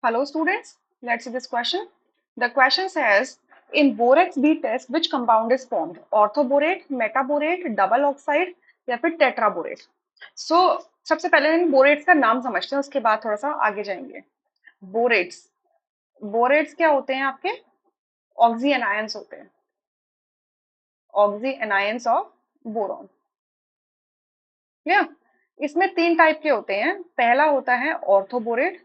Hello students, let's see this question. The question says, in borax B test, which compound is formed? Orthoborate, metaborate, double oxide या फिर tetraborate? So, सबसे पहले इन बोरेट्स का नाम समझते हैं, उसके बाद थोड़ा सा आगे जाएंगे. बोरेट्स बोरेट्स क्या होते हैं आपके? ऑक्सी एनायंस होते हैं. Oxyanions of boron. Clear? इसमें तीन टाइप के होते हैं. पहला होता है orthoborate,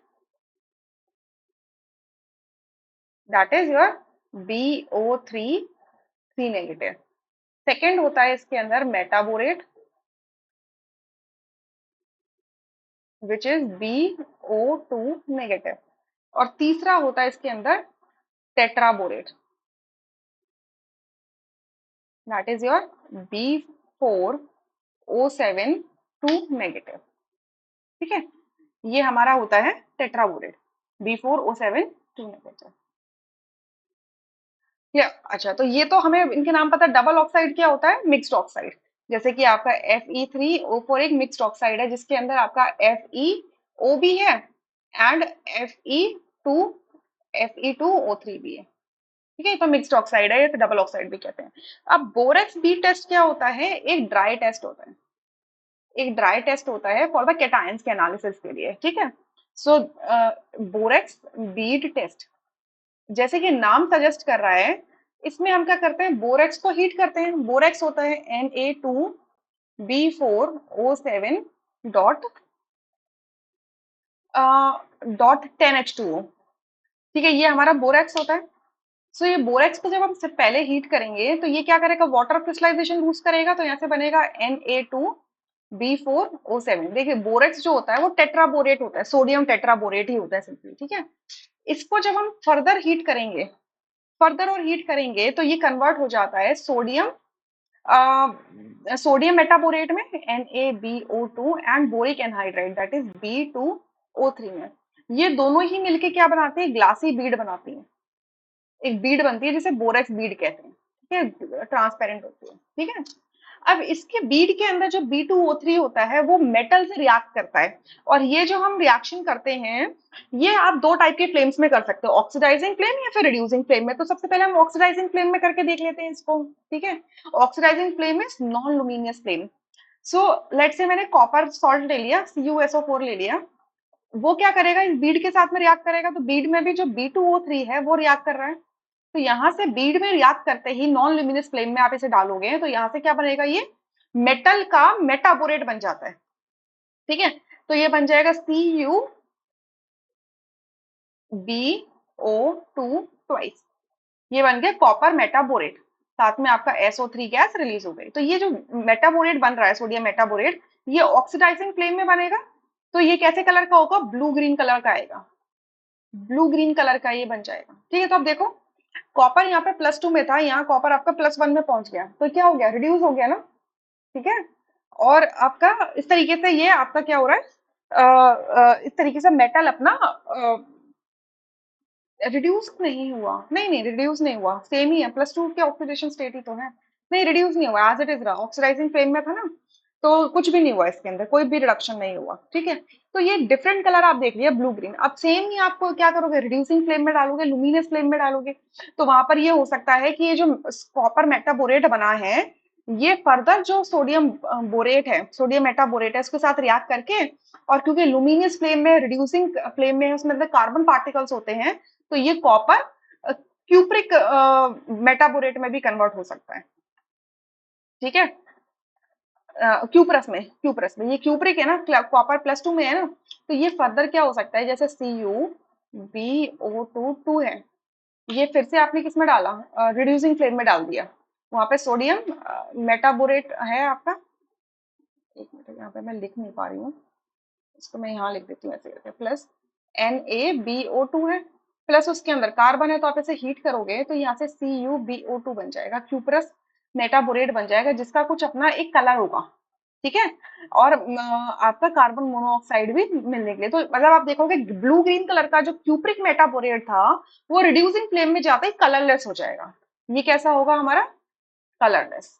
that is your BO3 negative. Second होता है इसके अंदर metaborate, which is BO2 negative. और तीसरा होता है इसके अंदर tetraborate, that is your B4O7 negative. ठीक है, ये हमारा होता है टेट्राबोरेट, B4O7 नेगेटिव. या अच्छा, तो ये तो हमें इनके नाम पता है. डबल ऑक्साइड क्या होता है? Mixed oxide. जैसे कि आपका Fe3O4 एक मिक्स्ड ऑक्साइड है जिसके अंदर आपका FeO भी है एंड Fe2O3 भी है. ठीक है, तो मिक्स्ड ऑक्साइड है, या फिर डबल ऑक्साइड भी कहते हैं. अब बोरेक्स बी टेस्ट क्या होता है? एक ड्राई टेस्ट होता है. एक ड्राई टेस्ट होता है फॉर द कैटायंस के एनालिसिस के लिए. ठीक है, सो बोरेक्स बीड टेस्ट, जैसे कि नाम सजेस्ट कर रहा है, इसमें हम क्या करते हैं? बोरेक्स को हीट करते हैं. बोरेक्स होता है Na2B4O7 डॉट डॉट 10H2O. ठीक है, ये हमारा बोरेक्स होता है. सो ये बोरेक्स को जब हम से पहले हीट करेंगे तो ये क्या करेगा? वाटर क्रिस्टलाइजेशन बूस्ट करेगा. तो यहाँ से बनेगा Na2B4O7. देखिए, बोरेक्स जो होता है वो टेट्राबोरेट होता है, सोडियम टेट्राबोरेट ही होता है सिंपली. ठीक है, इसको जब हम फर्दर और हीट करेंगे तो ये कन्वर्ट हो जाता है सोडियम मेटाबोरेट में, NaBO2, and boric anhydride, that is B2O3 में. ये दोनों ही मिलके क्या बनाते हैं? ग्लासी बीड बनाती हैं. एक बीड बनती है जिसे बोरेक्स बीड कहते हैं. ठीक है, ट्रांसपेरेंट होती है. ठीक है, अब इसके बीड के अंदर जो B2O3 होता है वो मेटल से रिएक्ट करता है. और ये जो हम रिएक्शन करते हैं, ये आप दो टाइप के फ्लेम्स में कर सकते हो, ऑक्सीडाइजिंग फ्लेम या फिर रिड्यूसिंग फ्लेम में. तो सबसे पहले हम ऑक्सीडाइजिंग फ्लेम में करके देख लेते हैं इसको. ठीक है, oxidising flame is non luminous flame. So let's say मैंने कॉपर सॉल्ट ले लिया, CuSO4 ले लिया. वो क्या करेगा? इस बीड के साथ में रिएक्ट करेगा. तो बीड में भी जो B2O3 है वो रिएक्ट कर रहा है. तो यहाँ से बीड में रिएक्ट करते ही नॉन ल्यूमिनस फ्लेम में आप इसे डालोगे तो यहाँ से क्या बनेगा? ये मेटल का मेटाबोरेट बन जाता है. ठीक है, तो ये बन जाएगा CuBO2 ट्वाइस. ये बन गया कॉपर मेटाबोरेट. साथ में आपका SO3 गैस रिलीज हो गई. तो ये जो मेटाबोरेट बन रहा है, सोडियम मेटाबोरेट, ये ऑक्सीडाइजिंग फ्लेम में बनेगा. तो ये कैसे कलर का होगा? ब्लू ग्रीन कलर का आएगा. ब्लू ग्रीन कलर का ये बन जाएगा. ठीक है, तो अब देखो, कॉपर यहाँ पे +2 में था, यहाँ कॉपर आपका +1 में पहुंच गया. तो क्या हो गया? रिड्यूस हो गया ना. ठीक है, और आपका इस तरीके से ये आपका क्या हो रहा है? इस तरीके से मेटल अपना रिड्यूस नहीं हुआ. नहीं नहीं, रिड्यूस नहीं हुआ, सेम ही है. +2 के ऑक्सीडेशन स्टेट ही तो है. नहीं, रिड्यूस नहीं हुआ, एज इट इज रहा. ऑक्सीडाइजिंग फ्लेम में था ना, तो कुछ भी नहीं हुआ इसके अंदर, कोई भी रिडक्शन नहीं हुआ. ठीक है, तो ये डिफरेंट कलर आप देख लिया, ब्लू ग्रीन. अब सेम ही आपको क्या करोगे? रिड्यूसिंग फ्लेम में डालोगे, लुमिनस फ्लेम में डालोगे, तो वहां पर ये हो सकता है कि ये जो कॉपर मेटाबोरेट बना है, ये फर्दर जो सोडियम बोरेट है, सोडियम मेटाबोरेट है, उसके साथ रिएक्ट करके, और क्योंकि लुमिनियस फ्लेम में, रिड्यूसिंग फ्लेम में उसमें अंदर कार्बन पार्टिकल्स होते हैं, तो ये कॉपर क्यूप्रिक मेटाबोरेट में भी कन्वर्ट हो सकता है. ठीक है, क्यूप्रस में ये क्यूप्रिक है ना, कॉपर +2 में है ना, तो ये फर्दर क्या हो सकता है? जैसे CuBO2 है, ये फिर से आपने किस में डाला? रिड्यूसिंग फ्लेम में डाल दिया. वहां पे सोडियम मेटाबोरेट है आपका. एक मिनट, यहाँ पे मैं लिख नहीं पा रही हूँ, इसको मैं यहाँ लिख देती हूँ ऐसे करके. प्लस NaBO2 है, प्लस उसके अंदर कार्बन है, तो आप इसे हीट करोगे तो यहाँ से CuBO2 बन जाएगा, क्यूप्रस मेटाबोरेट बन जाएगा, जिसका कुछ अपना एक कलर होगा. ठीक है, और आपका कार्बन मोनोऑक्साइड भी मिलने के लिए. तो मतलब आप देखोगे ब्लू ग्रीन कलर का जो क्यूप्रिक मेटाबोरेट था, वो रिड्यूसिंग फ्लेम में जाते ही कलरलेस हो जाएगा. ये कैसा होगा हमारा? कलरलेस.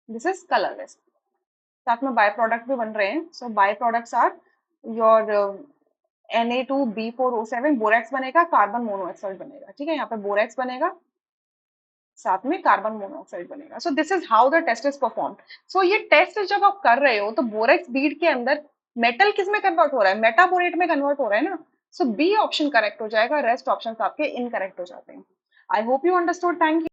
This is colourless. साथ में बाय प्रोडक्ट भी बन रहे हैं. So by products are your Na2B4O7 borax बनेगा, कार्बन मोनोऑक्साइड बनेगा। ठीक है, यहाँ पे बोरेक्स बनेगा, साथ में कार्बन मोनोऑक्साइड बनेगा। So this is how the test is perform. सो ये टेस्ट जब आप कर रहे हो तो बोरेक्स बीड के अंदर मेटल किस में कन्वर्ट हो रहा है, मेटाबोरेट में कन्वर्ट हो रहा है ना। सो बी ऑप्शन करेक्ट हो जाएगा, रेस्ट ऑप्शन आपके इनकरेक्ट हो जाते हैं। I hope you understood. Thank you.